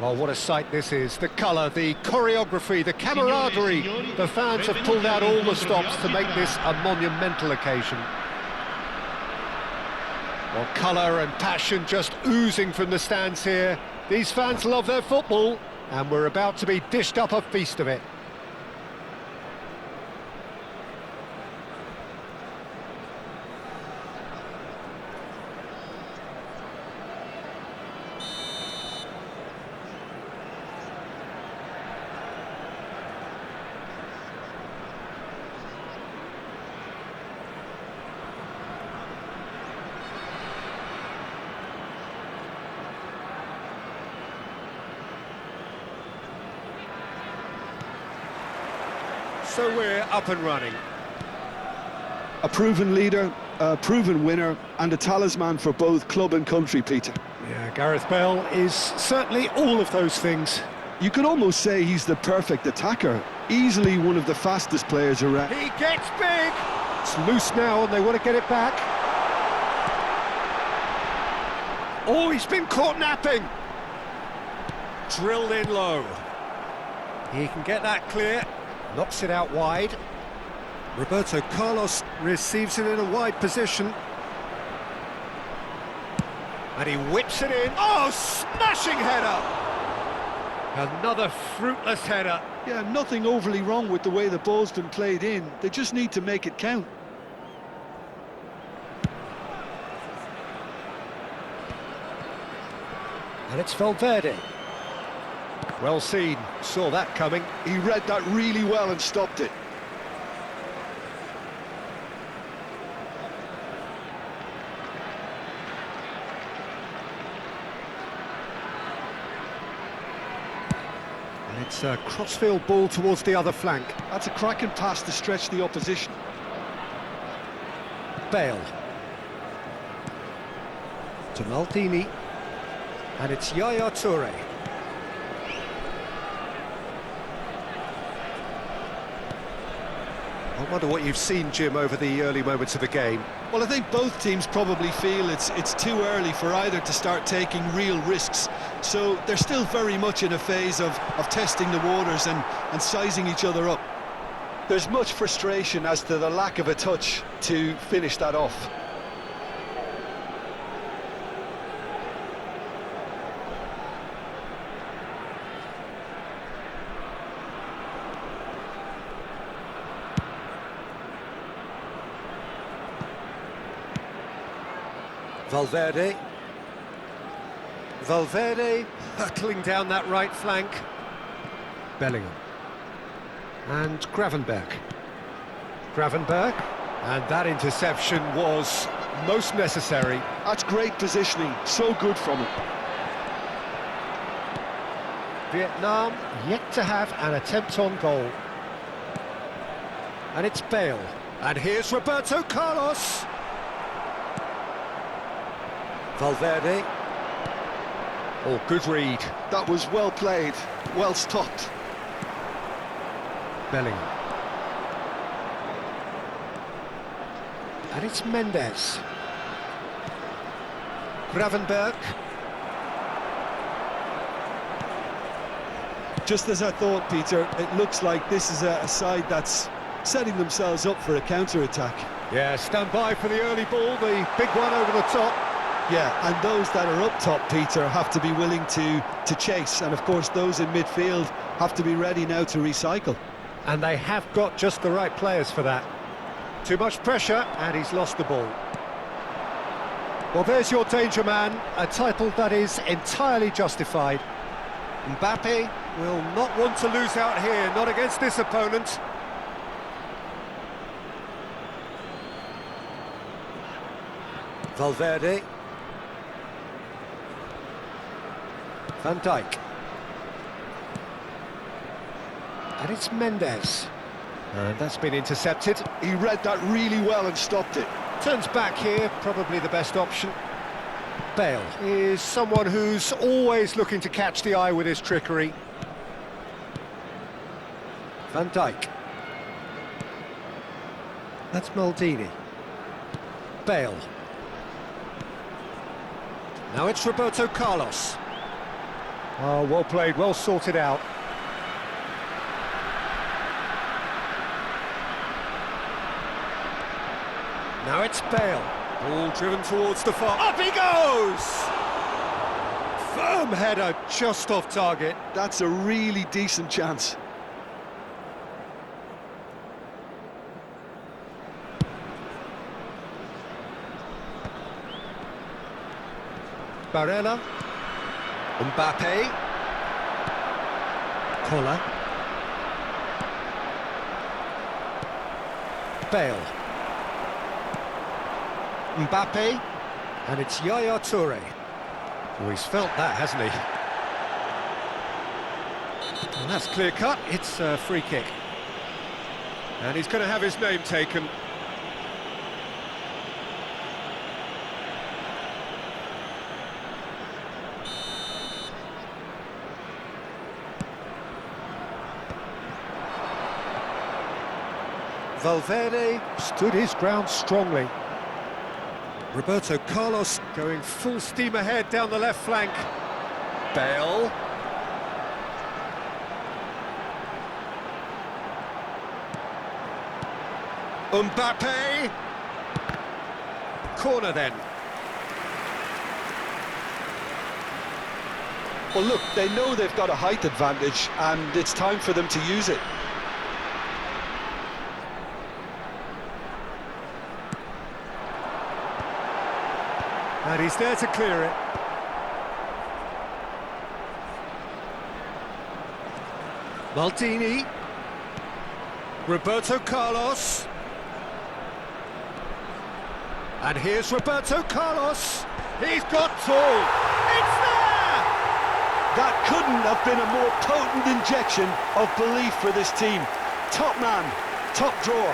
Well, what a sight this is. The colour, the choreography, the camaraderie. The fans have pulled out all the stops to make this a monumental occasion. Well, colour and passion just oozing from the stands here. These fans love their football, and we're about to be dished up a feast of it. So we're up and running. A proven leader, a proven winner, and a talisman for both club and country, Peter. Yeah, Gareth Bale is certainly all of those things. You could almost say he's the perfect attacker, easily one of the fastest players around. He gets big! It's loose now and they want to get it back. Oh, he's been caught napping! Drilled in low. He can get that clear. Knocks it out wide. Roberto Carlos receives it in a wide position. And he whips it in. Oh, smashing header! Another fruitless header. Yeah, nothing overly wrong with the way the ball's been played in. They just need to make it count. And it's Valverde. Well seen, saw that coming. He read that really well and stopped it. And it's a crossfield ball towards the other flank. That's a cracking pass to stretch the opposition. Bale. To Maldini. And it's Yaya Toure. I wonder what you've seen, Jim, over the early moments of the game. Well, I think both teams probably feel it's too early for either to start taking real risks. So they're still very much in a phase of testing the waters and sizing each other up. There's much frustration as to the lack of a touch to finish that off. Valverde. Valverde hurtling down that right flank. Bellingham. And Gravenberg. Gravenberg. And that interception was most necessary. That's great positioning, so good from him. Vietnam yet to have an attempt on goal. And it's Bale. And here's Roberto Carlos. Valverde. Oh, good read. That was well played, well stopped. Bellingham. And it's Mendes. Gravenberg. Just as I thought, Peter, it looks like this is a side that's setting themselves up for a counter-attack. Yeah, stand by for the early ball, the big one over the top. Yeah, and those that are up top, Peter, have to be willing to chase. And, of course, those in midfield have to be ready now to recycle. And they have got just the right players for that. Too much pressure, and he's lost the ball. Well, there's your danger man, a title that is entirely justified. Mbappe will not want to lose out here, not against this opponent. Valverde. Van Dijk. And it's Mendes. And that's been intercepted. He read that really well and stopped it. Turns back here, probably the best option. Bale is someone who's always looking to catch the eye with his trickery. Van Dijk. That's Maldini. Bale. Now it's Roberto Carlos. Oh, well played, well sorted out. Now it's Bale. Ball driven towards the far. Up he goes! Firm header, just off target. That's a really decent chance. Barella. Mbappe. Koller. Bale. Mbappe. And it's Yaya Toure. Oh, he's felt that, hasn't he? And that's clear cut. It's a free kick. And he's going to have his name taken. Valverde stood his ground strongly. Roberto Carlos going full steam ahead down the left flank. Bale. Mbappe. Corner then. Well, look, they know they've got a height advantage, and it's time for them to use it. And he's there to clear it. Maldini. Roberto Carlos. And here's Roberto Carlos. He's got two. It's there! That couldn't have been a more potent injection of belief for this team. Top man, top drawer.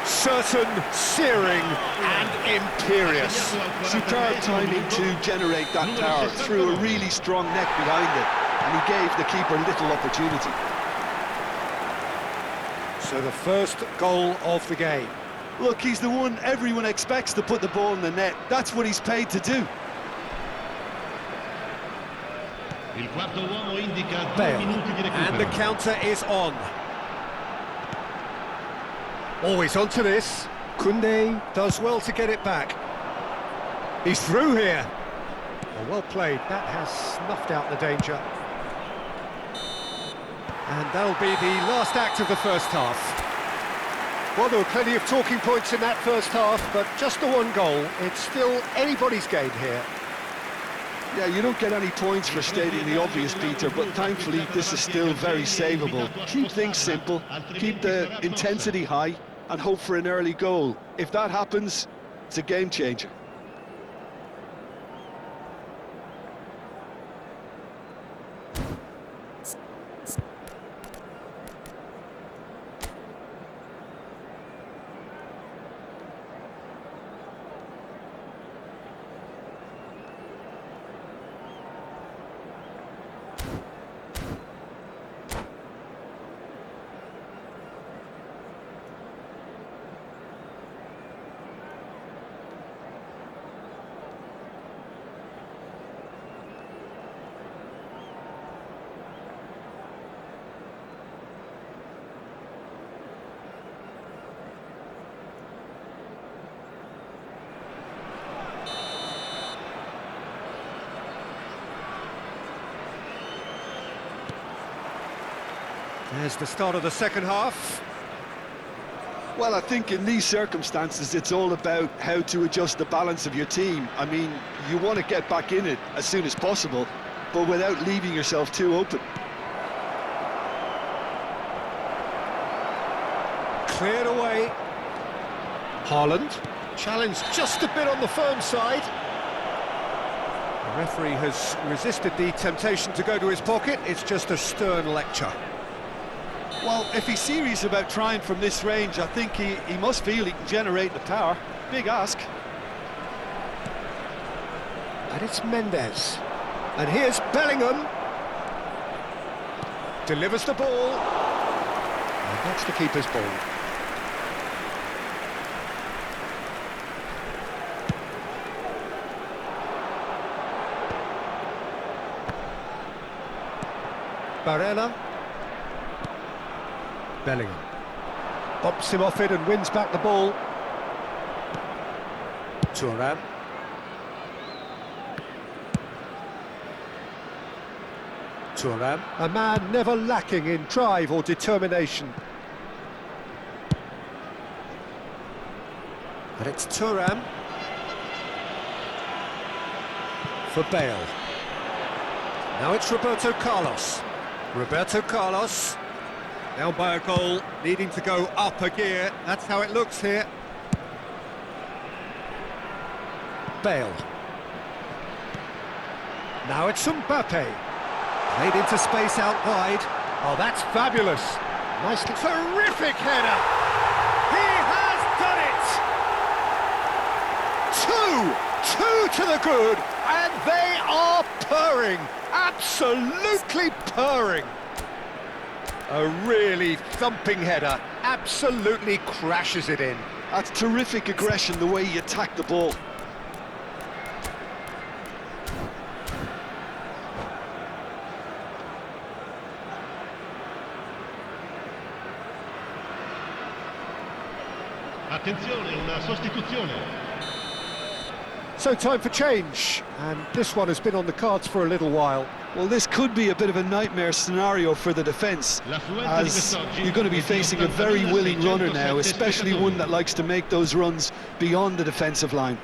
Certain, searing and imperious. Superb timing to generate that power through a really strong neck behind it, and he gave the keeper little opportunity. So the first goal of the game. Look, he's the one everyone expects to put the ball in the net. That's what he's paid to do. Bale. And the counter is on. Always onto this. Koundé does well to get it back. He's through here. Well played. That has snuffed out the danger. And that'll be the last act of the first half. Well, there were plenty of talking points in that first half, but just the one goal. It's still anybody's game here. Yeah, you don't get any points for stating the obvious, Peter, but thankfully this is still very savable. Keep things simple, keep the intensity high, and hope for an early goal. If that happens, it's a game changer. There's the start of the second half. Well, I think in these circumstances, it's all about how to adjust the balance of your team. I mean, you want to get back in it as soon as possible, but without leaving yourself too open. Cleared away. Haaland. Challenged just a bit on the firm side. The referee has resisted the temptation to go to his pocket. It's just a stern lecture. Well, if he's serious about trying from this range, I think he must feel he can generate the power. Big ask. And it's Mendes. And here's Bellingham. Delivers the ball. And that's the keeper's ball. Barella. Bellingham. Bumps him off it and wins back the ball. TLam. TLam. A man never lacking in drive or determination. But it's TLam. For Bale. Now it's Roberto Carlos. Roberto Carlos. Down by a goal, needing to go up a gear. That's how it looks here. Bale. Now it's Mbappe. Played into space out wide. Oh, that's fabulous. Nicely. Terrific header. He has done it. Two to the good, and they are purring. Absolutely purring. A really thumping header, absolutely crashes it in. That's terrific aggression, the way he attacked the ball. Attenzione, una sostituzione. So time for change, and this one has been on the cards for a little while. Well, this could be a bit of a nightmare scenario for the defence, as you're going to be facing a very willing runner now, especially one that likes to make those runs beyond the defensive line.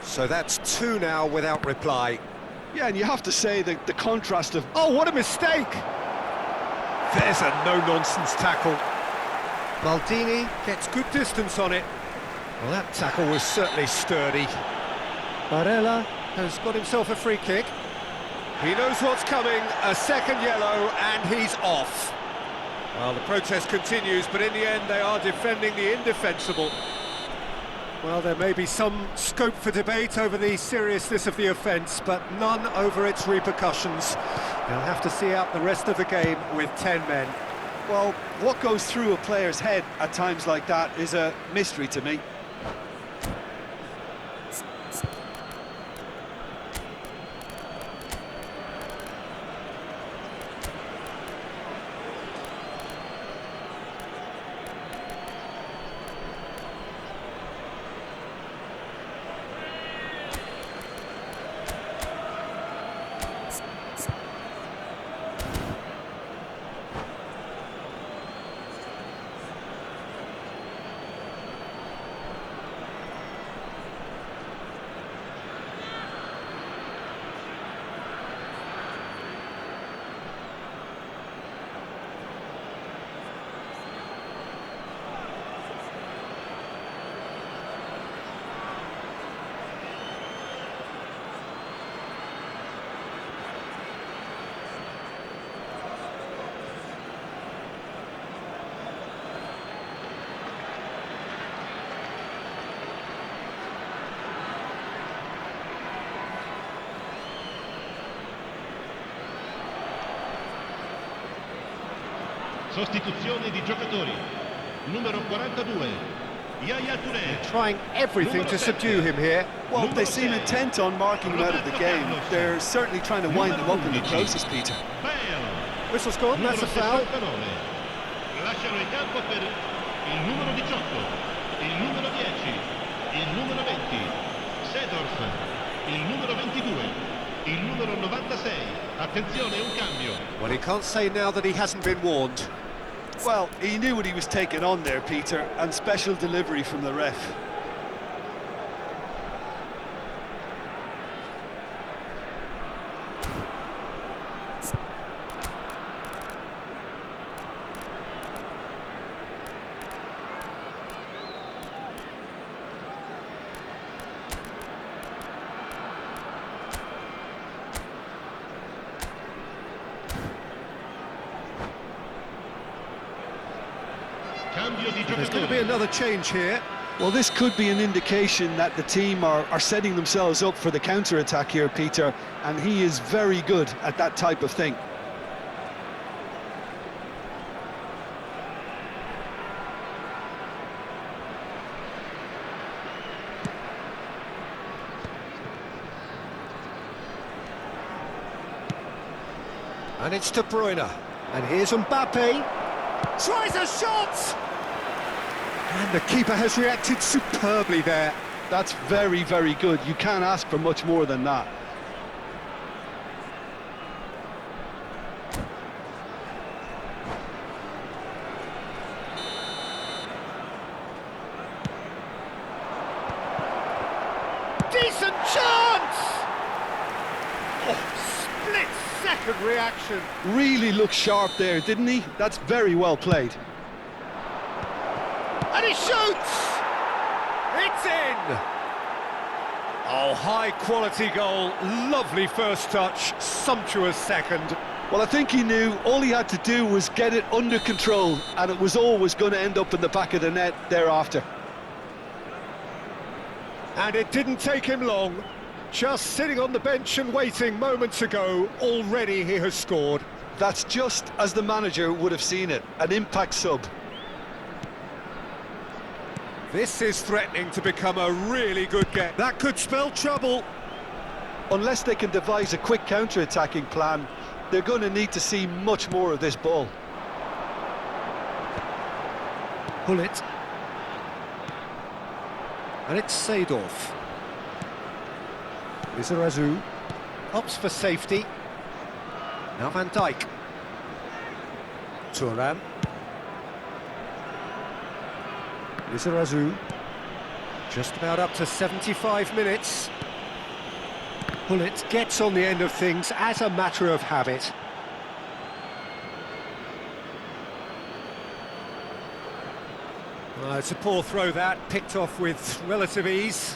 So that's two now without reply. Yeah, and you have to say that the contrast of... Oh, what a mistake! There's a no-nonsense tackle. Maldini gets good distance on it. Well, that tackle was certainly sturdy. Barella has got himself a free kick. He knows what's coming, a second yellow, and he's off. Well, the protest continues, but in the end they are defending the indefensible. Well, there may be some scope for debate over the seriousness of the offence, but none over its repercussions. They'll have to see out the rest of the game with 10 men. Well, what goes through a player's head at times like that is a mystery to me. Sostituzione di giocatori. Numero 42, Yaya Touré. Trying everything to subdue him here. Well, they seem intent on marking him out of the game. They're certainly trying to wind him up in the process, Peter. Whistle's gone, that's a foul. Lasciano il campo per il numero 18, il numero 10, il numero 20, Seedorf, il numero 22, il numero 96. Attenzione, un cambio. Well, he can't say now that he hasn't been warned. Well, he knew what he was taking on there, Peter, and special delivery from the ref. There's going to be another change here. Well, this could be an indication that the team are setting themselves up for the counter-attack here, Peter, and he is very good at that type of thing. And it's De Bruyne. And here's Mbappe. Tries a shot! And the keeper has reacted superbly there. That's very, very good. You can't ask for much more than that. Decent chance! Oh, split-second reaction. Really looked sharp there, didn't he? That's very well played. And he shoots! It's in! Oh, high-quality goal. Lovely first touch, sumptuous second. Well, I think he knew all he had to do was get it under control, and it was always going to end up in the back of the net thereafter. And it didn't take him long. Just sitting on the bench and waiting moments ago, already he has scored. That's just as the manager would have seen it, an impact sub. This is threatening to become a really good game. That could spell trouble. Unless they can devise a quick counter-attacking plan, they're going to need to see much more of this ball. Pull it. And it's Seedorf. Lizarazu opts for safety. Now Van Dijk. Thuram. Lizarazu. Just about up to 75 minutes. Bullet gets on the end of things as a matter of habit. It's a poor throw that, picked off with relative ease.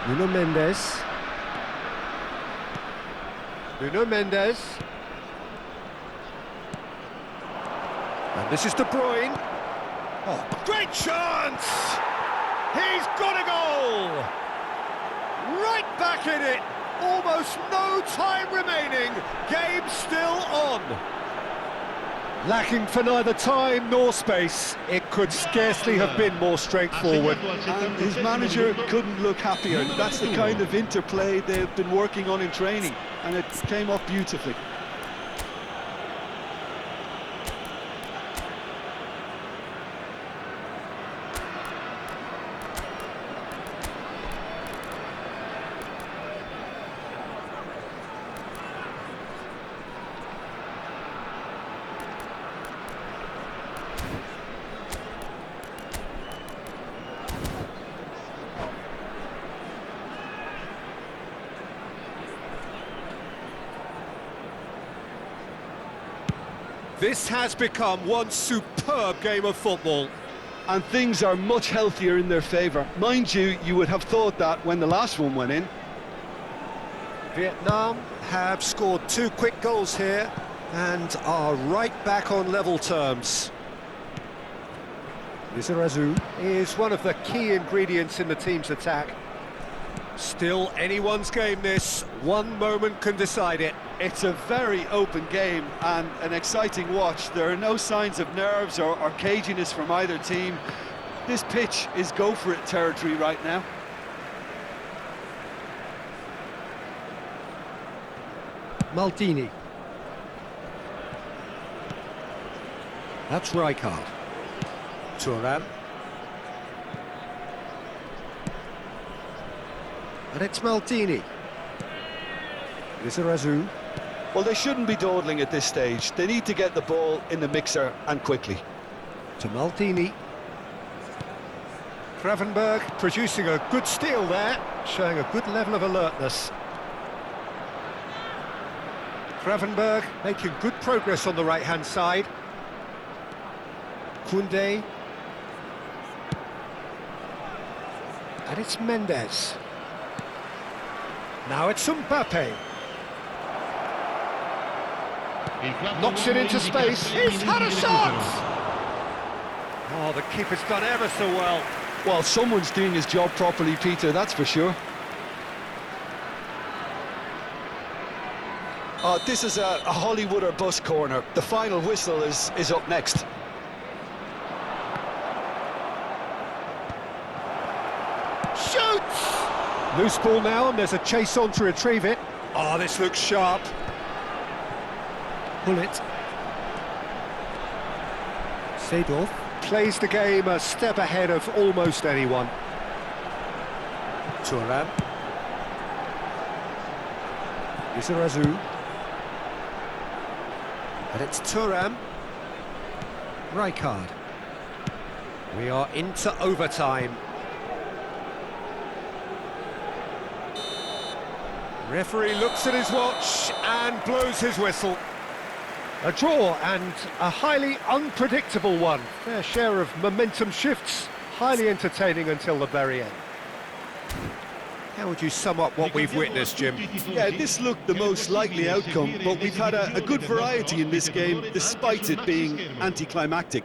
Nuno Mendes. Nuno Mendes. And this is De Bruyne. Oh, great chance! He's got a goal! Right back in it! Almost no time remaining, game still on. Lacking for neither time nor space, it could scarcely have been more straightforward. And his manager couldn't look happier. That's the kind of interplay they've been working on in training, and it came off beautifully. This has become one superb game of football. And things are much healthier in their favour. Mind you, you would have thought that when the last one went in. Vietnam have scored 2 quick goals here and are right back on level terms. Lizarazu is one of the key ingredients in the team's attack. Still anyone's game this, one moment can decide it. It's a very open game and an exciting watch. There are no signs of nerves or caginess from either team. This pitch is go-for-it territory right now. Maldini. That's Rijkaard. Thuram. And it's Maldini. Lizarazu. Well, they shouldn't be dawdling at this stage. They need to get the ball in the mixer and quickly. To Maldini. Gravenberg producing a good steal there, showing a good level of alertness. Gravenberg making good progress on the right-hand side. Koundé. And it's Mendes. Now it's Mbappe. Knocks it into space. He's had a shot! Oh, the keeper's done ever so well. Well, someone's doing his job properly, Peter, that's for sure. This is a Hollywood or bust corner. The final whistle is up next. Loose ball now, and there's a chase on to retrieve it. Oh, this looks sharp. Pull it. Seedorf plays the game a step ahead of almost anyone. Thuram. Izarazu. And it's Thuram. Rijkaard. We are into overtime. Referee looks at his watch and blows his whistle. A draw, and a highly unpredictable one. Fair share of momentum shifts, highly entertaining until the very end. How would you sum up what we've witnessed, Jim? Yeah, this looked the most likely outcome, but we've had a good variety in this game, despite it being anticlimactic.